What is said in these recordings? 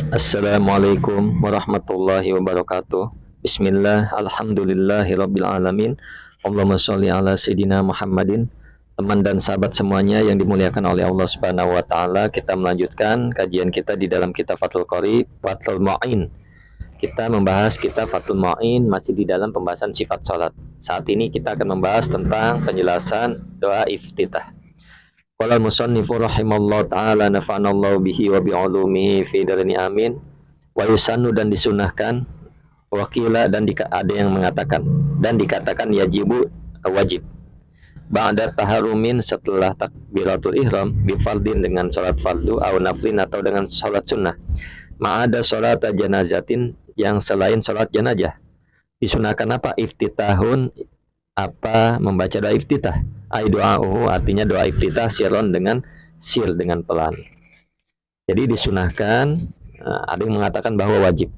Assalamualaikum warahmatullahi wabarakatuh. Bismillah, alhamdulillahirabbil alamin. Allahumma sholli ala sayidina Muhammadin. Teman dan sahabat semuanya yang dimuliakan oleh Allah Subhanahu wa taala, kita melanjutkan kajian kita di dalam kitab Fathul Qori, Fathul Mu'in. Kita membahas kitab Fathul Mu'in masih di dalam pembahasan sifat salat. Saat ini kita akan membahas tentang penjelasan doa iftitah. Qala al-musannifu rahimallahu taala nafa'anallahu bihi wa bi'ulumihi fi darini amin. Wa yusannu dan disunahkan, wakila dan ada yang mengatakan dan dikatakan yajibu wajib. Ba'da taharumin setelah takbiratul ihram bi fardin dengan salat fardu au naflin atau dengan salat sunnah. Ma'ada salat janazatin yang selain salat jenazah. Disunahkan apa? Iftitahun, apa membaca doa iftitah. Ai doa'uhu artinya doa iftitah sirron dengan sir dengan pelan. Jadi disunahkan, ada yang mengatakan bahwa wajib.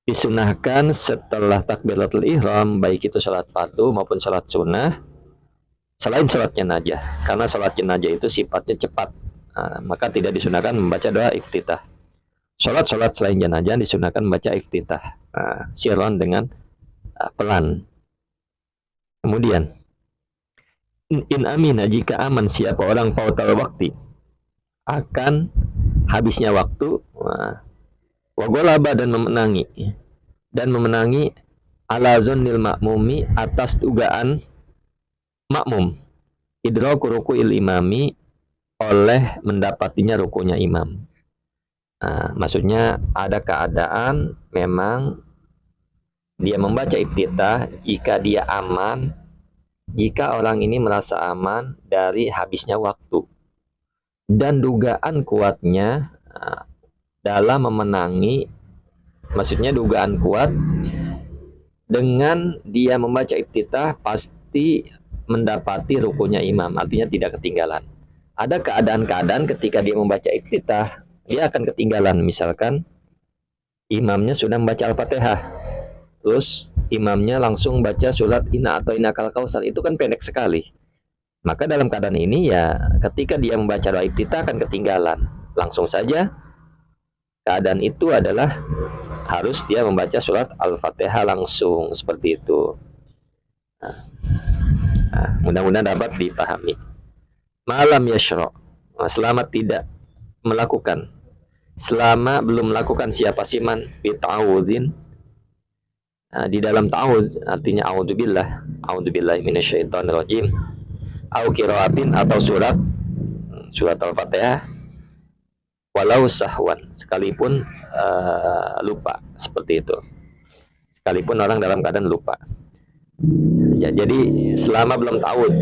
Disunahkan setelah takbiratul ihram baik itu salat fardu maupun salat sunnah selain salat jenazah, karena salat jenazah itu sifatnya cepat, maka tidak disunahkan membaca doa iftitah. Salat selain jenazah disunahkan membaca iftitah, sirron dengan pelan. Kemudian in amina jika aman siapa orang fautal waktu akan habisnya waktu, wagolaba dan memenangi ala zonnil makmumi atas dugaan makmum idraku ruku'il imami oleh mendapatinya rukunya imam. Maksudnya ada keadaan memang dia membaca iftitah jika dia aman, jika orang ini merasa aman dari habisnya waktu dan dugaan kuatnya dalam memenangi, maksudnya dugaan kuat dengan dia membaca iftitah pasti mendapati rukunya imam, artinya tidak ketinggalan. Ada keadaan-keadaan ketika dia membaca iftitah dia akan ketinggalan, misalkan imamnya sudah membaca Al-Fatihah, terus imamnya langsung baca surat Inna atau Innakal Kausar, itu kan pendek sekali. Maka dalam keadaan ini ya ketika dia membaca doa iftitah akan ketinggalan. Langsung saja keadaan itu adalah harus dia membaca surat Al-Fatihah langsung, seperti itu. Mudah-mudahan dapat dipahami. Malam yashra, selama tidak melakukan, selama belum melakukan siapa siman bita'awudzin, di dalam ta'awudz artinya a'udzubillahi minasyaitonirrajim, au qiraatin atau surat Al-Fatihah, walau sahwan sekalipun lupa, seperti itu. Sekalipun orang dalam keadaan lupa. Ya, jadi selama belum ta'awudz,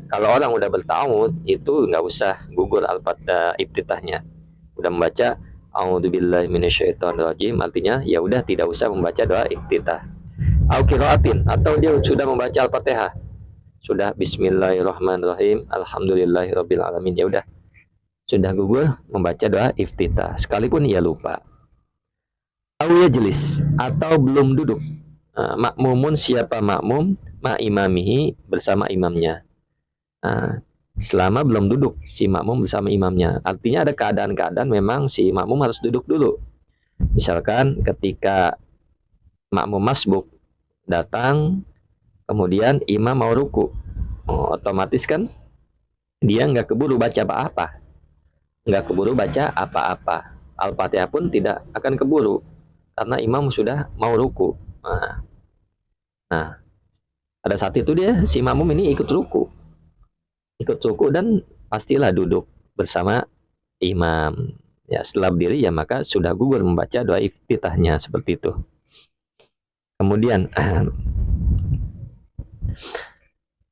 kalau orang udah berta'awudz itu nggak usah gugur al-fatihah iftitahnya. Udah membaca a'udzubillahi minasyaitonirrajim, artinya ya udah tidak usah membaca doa iftitah. Au qiraatin atau dia sudah membaca Al-Fatihah, sudah bismillahirrahmanirrahim, alhamdulillahirabbil alamin, ya udah sudah gugur membaca doa iftitah sekalipun ia lupa. Au yajlis atau belum duduk, makmumun siapa makmum ma imamihi bersama imamnya. Selama belum duduk si makmum bersama imamnya, artinya ada keadaan-keadaan memang si makmum harus duduk dulu. Misalkan ketika makmum masbuk datang, kemudian imam mau ruku, otomatis kan dia nggak keburu baca apa-apa, Al-Fatihah pun tidak akan keburu karena imam sudah mau ruku. Nah, pada saat itu dia si makmum ini ikut ruku dan pastilah duduk bersama imam. Ya, setelah berdiri ya maka sudah gugur membaca doa iftitahnya, seperti itu. Kemudian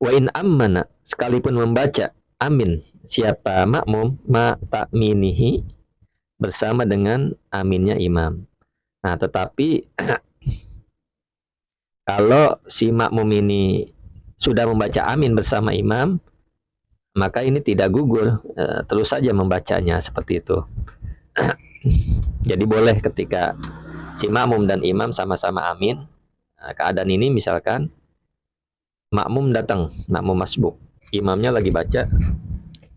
wa in ammana sekalipun membaca amin siapa makmum ma ta'minihi bersama dengan aminnya imam. Nah, tetapi kalau si makmum ini sudah membaca amin bersama imam, maka ini tidak gugur, terus saja membacanya, seperti itu. Jadi boleh ketika si makmum dan imam sama-sama amin. Keadaan ini misalkan makmum datang, makmum masbuk, imamnya lagi baca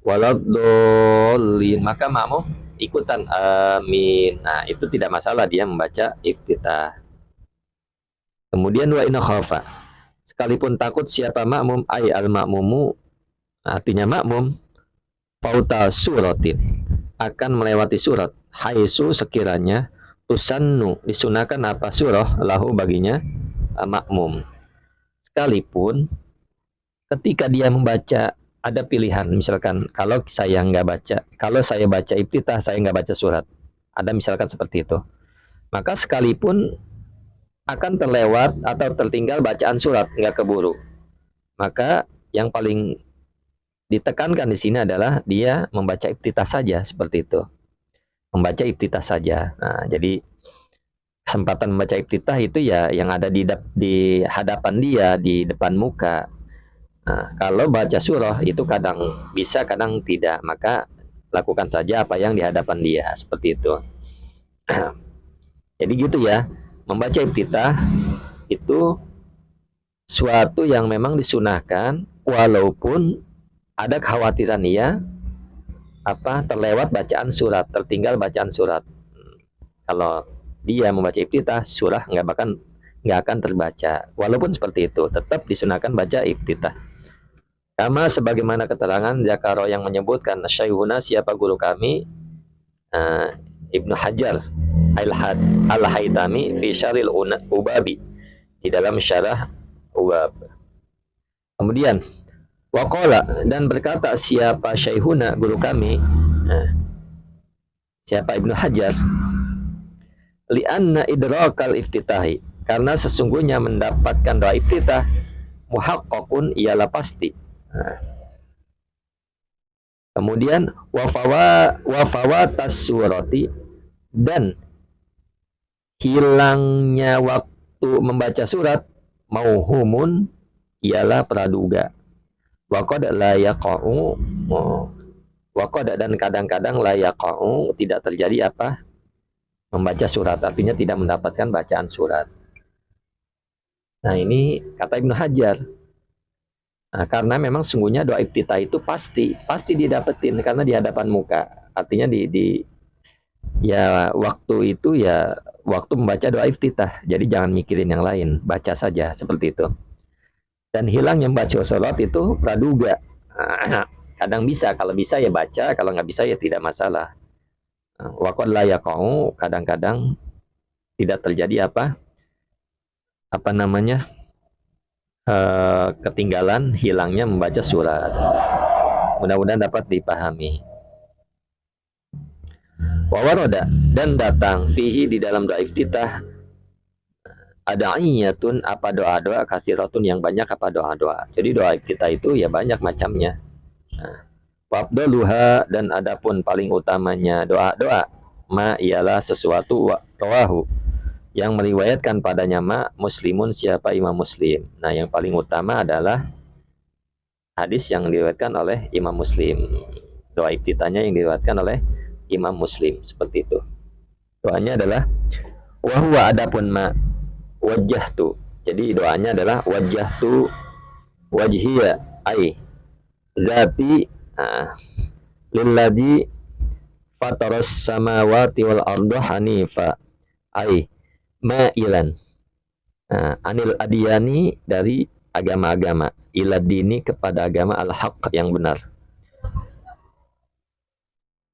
waladhdallin, maka makmum ikutan amin. Nah, itu tidak masalah dia membaca iftitah. Kemudian wa inna khafa, sekalipun takut siapa makmum, ay al makmumu, artinya makmum, pauta suratin, akan melewati surat, haisu sekiranya tusannu disunahkan apa surah lahu baginya makmum. Sekalipun ketika dia membaca ada pilihan, misalkan kalau saya nggak baca, kalau saya baca iftitah saya nggak baca surat, ada misalkan seperti itu, maka sekalipun akan terlewat atau tertinggal bacaan surat nggak keburu, maka yang paling ditekankan di sini adalah dia membaca iftitah saja, seperti itu, membaca iftitah saja. Nah, jadi kesempatan membaca iftitah itu ya yang ada di hadapan dia, di depan muka. Nah, kalau baca surah itu kadang bisa, kadang tidak, maka lakukan saja apa yang di hadapan dia, seperti itu. Jadi gitu ya, membaca iftitah itu suatu yang memang disunahkan, walaupun ada kekhawatiran ia terlewat bacaan surat, tertinggal bacaan surat. Kalau dia membaca iftitah, surah nggak akan terbaca. Walaupun seperti itu, tetap disunahkan baca iftitah. Kama sebagaimana keterangan Zakaro yang menyebutkan Syaihuna siapa guru kami, Ibnu Hajar Al-Haytami fi Syaril Ubabi, di dalam syarah Ubab. Kemudian waqala, dan berkata siapa Syaihuna guru kami, siapa Ibnu Hajar, li'anna idrakal iftitahi, karena sesungguhnya mendapatkan doa iftitah, muhaqqaqun ialah pasti. Kemudian wafawatas surati, dan hilangnya waktu membaca surat, mauhumun ialah praduga. Waqad la yaqa'u, waqad, dan kadang-kadang la yaqa'u, tidak terjadi membaca surat, artinya tidak mendapatkan bacaan surat. Nah, ini kata Ibnu Hajar. Nah, karena memang sungguhnya doa iftitah itu pasti didapetin karena di hadapan muka. Artinya ya waktu itu ya waktu membaca doa iftitah. Jadi jangan mikirin yang lain, baca saja seperti itu. Dan hilangnya membaca salat itu praduga. Kadang bisa, kalau bisa ya baca, kalau nggak bisa ya tidak masalah. Waqad la yaqa'u, kadang-kadang tidak terjadi ketinggalan, hilangnya membaca surat. Mudah-mudahan dapat dipahami. Wawaroda, dan datang fihi, di dalam doa iftitah, ada ayatun doa-doa, kasiratun yang banyak doa-doa. Jadi doa iftitah itu ya banyak macamnya. Wabdaluha, dan adapun paling utamanya doa-doa, ma ialah sesuatu rawahu, yang meriwayatkan padanya muslimun siapa Imam Muslim. Nah, yang paling utama adalah hadis yang diriwayatkan oleh Imam Muslim. Doa iftitahnya yang diriwayatkan oleh Imam Muslim, seperti itu. Doanya adalah wahwa, adapun wajjahtu. Jadi doanya adalah wajjahtu wajhiya ai zati lilladzi fataras samawati wal arda hanifa ai ma'ilan anil adiyani, dari agama-agama, ila dini, kepada agama al-haq yang benar,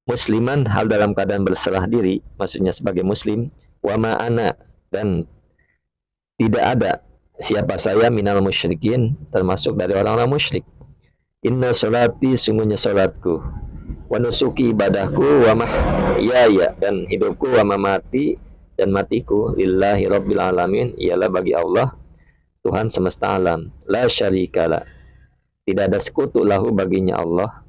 musliman, hal dalam keadaan berserah diri, maksudnya sebagai muslim, wa ma'ana, dan tidak ada siapa saya minal musyrikin, termasuk dari orang-orang musyrik. Inna salati, sungguhnya salatku, wa nusuki, ibadahku, wa mahyaya, dan hidupku, wa mamati, dan matiku, lillahi rabbil alamin, ialah bagi Allah, Tuhan semesta alam, la syarikalah, tidak ada sekutu, lahu, baginya Allah.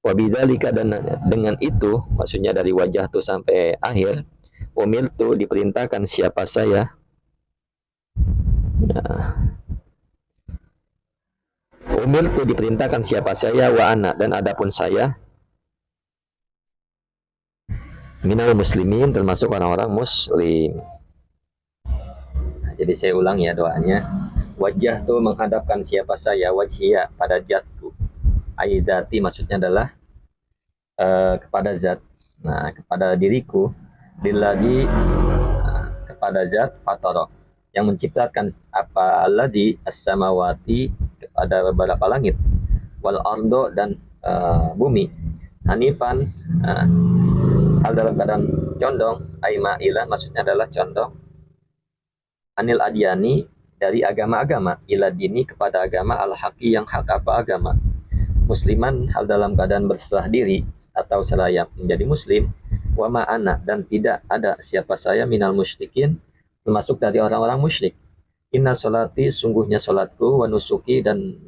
Wabidzalika, dan dengan itu, maksudnya dari wajah tu sampai akhir, umirtu, diperintahkan siapa saya, umirtu, diperintahkan siapa saya, wa ana, dan adapun saya, minal muslimin, termasuk orang-orang muslim. Nah, jadi saya ulang ya doanya. Wajah tu, menghadapkan siapa saya, wajhiya, pada jatku, aidati, maksudnya adalah kepada zat. Nah, kepada diriku, lilladzi, kepada zat fatarah yang menciptakan apa alladzi as-samawati, kepada beberapa langit, wal ardo, dan bumi, hanifan, uh, hal dalam keadaan condong, aima ila, maksudnya adalah condong, anil adyani, dari agama-agama, ila dini, kepada agama al-haqi, yang hak. Apa agama? Musliman, hal dalam keadaan berserah diri atau seraya menjadi muslim, wa ma'ana, dan tidak ada siapa saya, minal musyrikin, termasuk dari orang-orang musyrik. Inna solati, sungguhnya solatku, wa nusuki, dan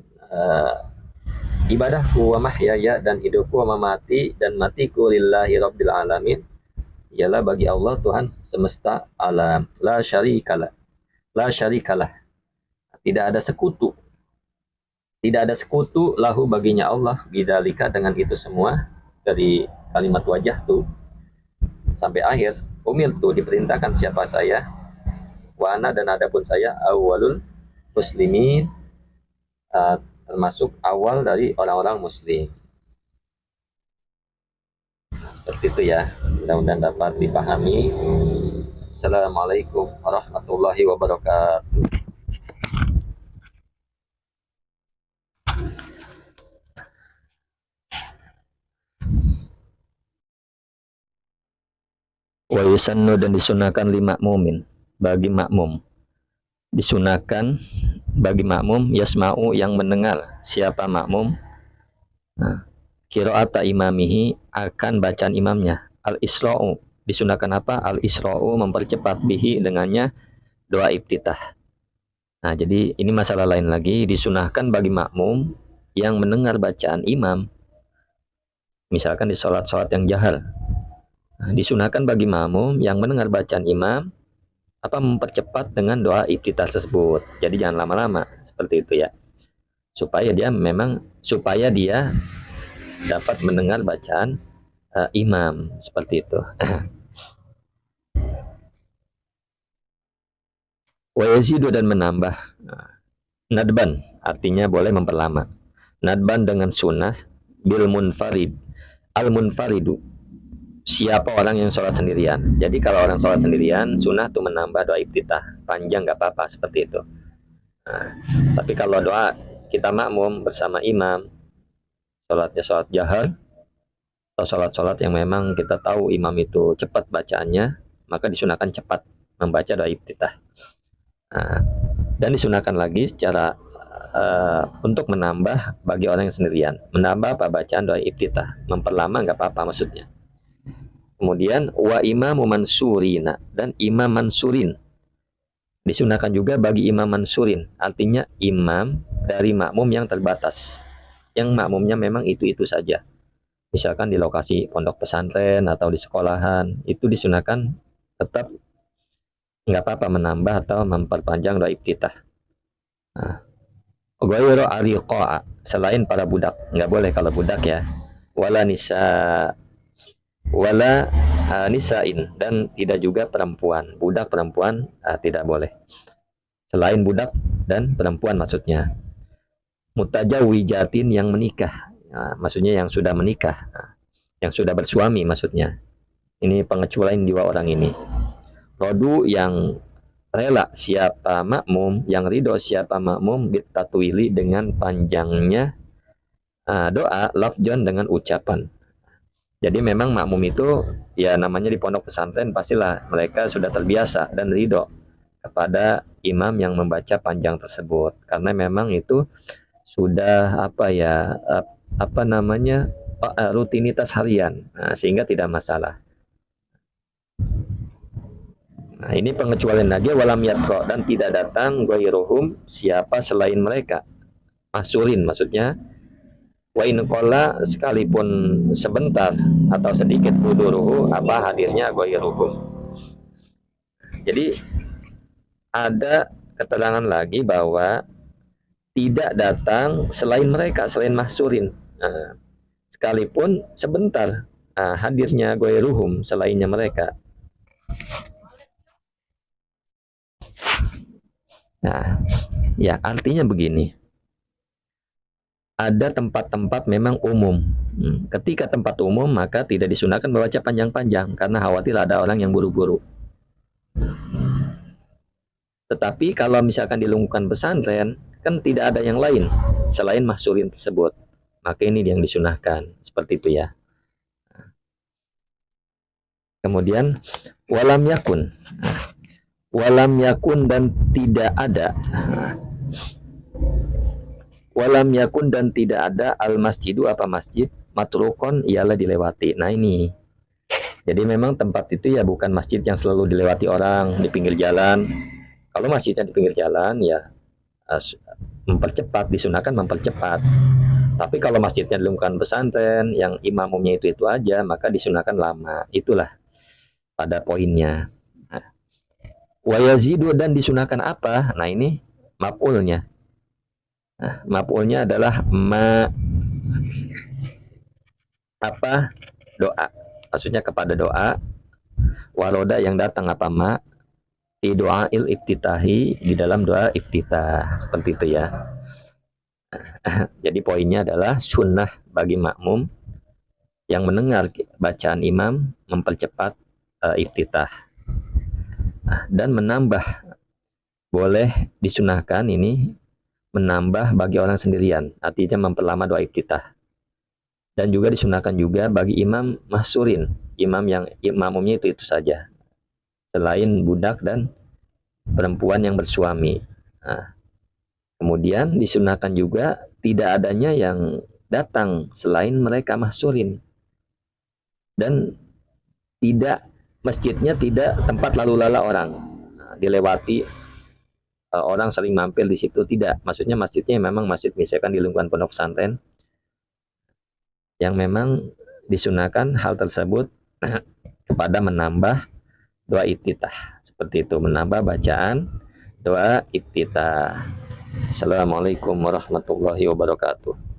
ibadahku, wa mahyaya, dan hidupku, wa mamati, dan matiku, lillahi rabbil alamin, ialah bagi Allah Tuhan semesta alam. La syarikalah, la syarikalah, tidak ada sekutu, tidak ada sekutu, lahu, baginya Allah, bidzalika, dengan itu semua. Dari kalimat wajah tuh sampai akhir, umil tuh, diperintahkan siapa saya, wana, dan adapun saya, awalul muslimin, termasuk awal dari orang-orang muslim. Seperti itu ya, mudah-mudahan dapat dipahami. Assalamualaikum warahmatullahi wabarakatuh. Wa yusannu, dan disunahkan lima mumin, bagi makmum, disunahkan bagi makmum, yasma'u, yang mendengar, siapa makmum, nah, qira'ata imamihi, akan bacaan imamnya, al-isra'u, disunahkan apa? Al-isra'u, mempercepat, bihi, dengannya, doa iftitah. Nah, jadi ini masalah lain lagi. Disunahkan bagi makmum yang mendengar bacaan imam, misalkan di sholat-sholat yang jahar. Nah, disunahkan bagi makmum yang mendengar bacaan imam apa, mempercepat dengan doa iftitah tersebut. Jadi jangan lama-lama, seperti itu ya. Supaya dia dapat mendengar bacaan imam, seperti itu. Wa yazidu, dan menambah. Nadban, artinya boleh memperlama. Nadban dengan sunnah, bil munfarid, al munfaridu, siapa orang yang sholat sendirian. Jadi kalau orang sholat sendirian, sunnah tuh menambah doa iftitah, panjang nggak apa-apa, seperti itu. Nah, tapi kalau doa kita makmum bersama imam, sholatnya sholat jahar, atau sholat-sholat yang memang kita tahu imam itu cepat bacaannya, maka disunahkan cepat membaca doa iftitah. Nah, dan disunahkan lagi secara untuk menambah bagi orang yang sendirian. Menambah apa? Bacaan doa iftitah. Memperlama nggak apa-apa maksudnya. Kemudian wa imamu mansurina, dan imam mansurin. Disunahkan juga bagi imam mansurin, artinya imam dari makmum yang terbatas, yang makmumnya memang itu-itu saja. Misalkan di lokasi pondok pesantren atau di sekolahan, itu disunahkan tetap nggak apa-apa menambah atau memperpanjang doa iftitah. Nah, ghairu ariqa, selain para budak, nggak boleh kalau budak ya. Wala nisa, wala nisain, dan tidak juga perempuan. Budak perempuan tidak boleh. Selain budak dan perempuan maksudnya. Mutajawijatin, yang menikah. Nah, maksudnya yang sudah menikah. Nah, yang sudah bersuami maksudnya. Ini pengecualian dua orang ini. Rodu, yang rela siapa makmum, yang ridho siapa makmum, bitatwili, dengan panjangnya doa, lafjon, dengan ucapan. Jadi memang makmum itu ya namanya di pondok pesantren, pastilah mereka sudah terbiasa dan ridho kepada imam yang membaca panjang tersebut, karena memang itu sudah apa ya, apa namanya, rutinitas harian. Nah, sehingga tidak masalah. Nah, ini pengecualian lagi, walam yatro, dan tidak datang ghairuhum, siapa selain mereka, masurin maksudnya, wa in qalla, sekalipun sebentar atau sedikit, huduruhu, apa hadirnya, ghairuhum. Jadi ada keterangan lagi bahwa tidak datang selain mereka, selain mahsurin. Nah, sekalipun sebentar, hadirnya ghairuhum, selainnya mereka. Nah, ya artinya begini. ada tempat-tempat memang umum. Ketika tempat umum maka tidak disunahkan membaca panjang-panjang karena khawatir ada orang yang buru-buru. Tetapi kalau misalkan di lingkungan pesantren kan tidak ada yang lain selain mahsurin tersebut, maka ini yang disunahkan seperti itu ya. Kemudian walam yakun, walam yakun dan tidak ada, walam yakun dan tidak ada al masjidu apa masjid matrukon ialah dilewati. Nah ini, jadi memang tempat itu ya bukan masjid yang selalu dilewati orang di pinggir jalan. Kalau masjidnya di pinggir jalan ya mempercepat, disunahkan mempercepat. Tapi kalau masjidnya di lingkungan pesantren yang imamnya itu aja, maka disunahkan lama. Itulah pada poinnya. Nah, wayazidu dan disunahkan apa? Nah ini maf'ulnya. Nah, maf'ulnya adalah apa doa. Maksudnya kepada doa. Waroda yang datang apa di doa iftitahi di dalam doa iftitah seperti itu ya. Jadi poinnya adalah sunnah bagi makmum yang mendengar bacaan imam mempercepat iftitah dan menambah, boleh disunahkan ini menambah bagi orang sendirian, artinya memperlama doa iftitah. Dan juga disunahkan juga bagi imam mahsurin, imam yang makmumnya itu saja, selain budak dan perempuan yang bersuami. Nah, kemudian disunahkan juga tidak adanya yang datang selain mereka mahsurin, dan tidak, masjidnya tidak tempat lalu lala orang. Nah, dilewati orang sering mampir di situ, tidak. Maksudnya masjidnya memang masjid misalkan di lingkungan pondok pesantren yang memang disunahkan hal tersebut kepada menambah doa iftitah. Seperti itu, menambah bacaan doa iftitah. Assalamualaikum warahmatullahi wabarakatuh.